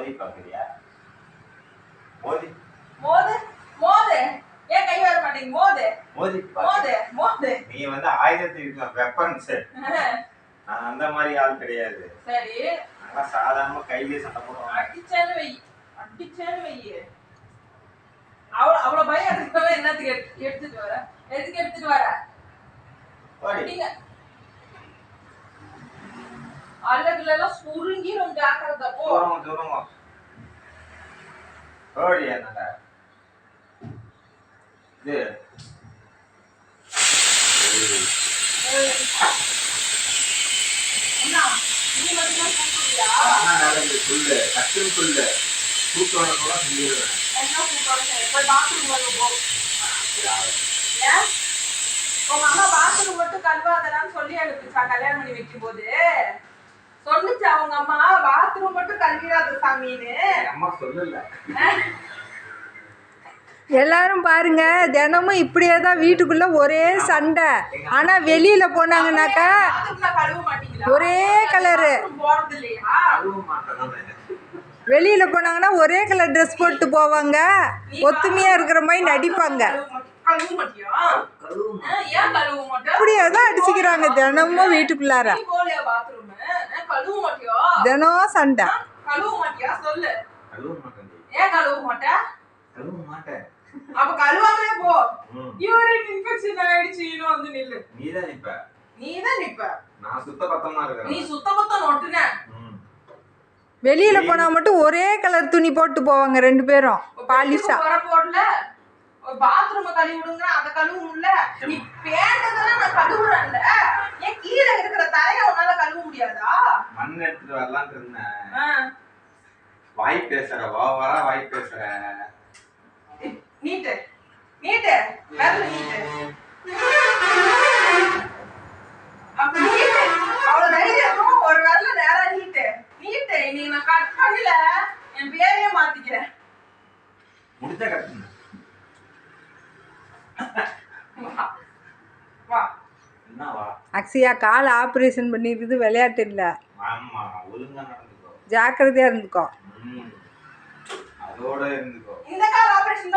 மோதி பாக்குறியா? மோதி மோது மோது. ஏன் கை வர மாட்டீங்க? மோது மோதி மோது மோது. நீ வந்து ஆயுதத்துக்கு வெப்பன்ஸ். நான் அந்த மாதிரி ஆள் கிடையாது. சரி, நான் சாதாரணமா கையிலே சண்டை போடுவேன். அடிச்சானு வை, அடிச்சானு வை. அவ்வளவு பயம் எடுத்துட்டு என்னத்துக்கு எடுத்துட்டு வர? எதுக்கு எடுத்துட்டு வர? அடிங்க. அழகுல எல்லாம் சுருங்கிரும், ஜாக்கிரதை போ. தூரமா ஓடி என்னடா இது? அண்ணா, நீ மட்டும் கூப்பிடுறியா? சொல்லு, கஷ்டம் சொல்லு. கூட்டோட கூட சொல்லிடுவேன். என்ன கூப்பிடுற? போய் பாத்ரூம் வந்து போ. ஏன் உங்க அம்மா பாத்ரூம் மட்டும் கழுவாதடான்னு சொல்லி அனுப்பிச்சா கல்யாணம் பண்ணி வைக்கும் போது? சொல்லுச்சு அவங்க அம்மா பாத்ரூம் மட்டும் கழுவிடாத சாமின்னு. அம்மா சொல்லல. எல்லாரும் பாருங்க, தினமும் இப்படியே தான் வீட்டுக்குள்ள ஒரே சண்டை. ஆனா வெளியில போனாங்கன்னாக்கா ஒரே கலரு. வெளியில போனாங்கன்னா ஒரே கலர் ட்ரெஸ் போட்டு போவாங்க, ஒத்துமையா இருக்கிற மாதிரி நடிப்பாங்க. இப்படியே தான் அடிச்சுக்கிறாங்க தினமும் வீட்டுக்குள்ளார. தினம் சண்டை. அப்ப கழுவாமலே போ. யூரின் இன்ஃபெக்ஷன் ஆயிடுச்சு. இன்னும் வந்து நில்லு. நீதான் நிப்ப. நான் சுத்த பத்தமா இருக்கேன். நீ சுத்த பத்தம் நோட்டுன. வெளியில போனா மட்டும் ஒரே கலர் துணி போட்டு போவாங்க ரெண்டு பேரும், பாலிஷா. வர போடல. ஒரு பாத்ரூம் கழுவி விடுங்க, அத கழுவும்ல. நீ பேண்டதெல்லாம் நான் கழுவுறேன்ல. ஏன் கீழே இருக்கிற தரைய உன்னால கழுவ முடியாதா? மண் எடுத்துட்டு வரலாம்னு இருந்தேன். வாய் பேசுற, ஓவரா வாய் பேசுற. நீட்டு நீட்டு வேற நீட்டு. அப்ப நீட்டு அவ்வளவு தைரியம் ஒரு வேலை நேரா நீட்டு நீட்டு. இன்னைக்கு நான் கட் பண்ணல, என் பேரையே மாத்திக்கிறேன். முடிச்ச கட்டுங்க. வா என்ன வா? அக்ஷயா கால் ஆபரேஷன் பண்ணிருக்குது, விளையாட்டு இல்ல. ஆமா, ஒழுங்கா நடந்துக்கோ, ஜாக்கிரதையா இருந்துக்கோ. அதோட இருந்துக்கோ. இந்த கால் ஆபரேஷன்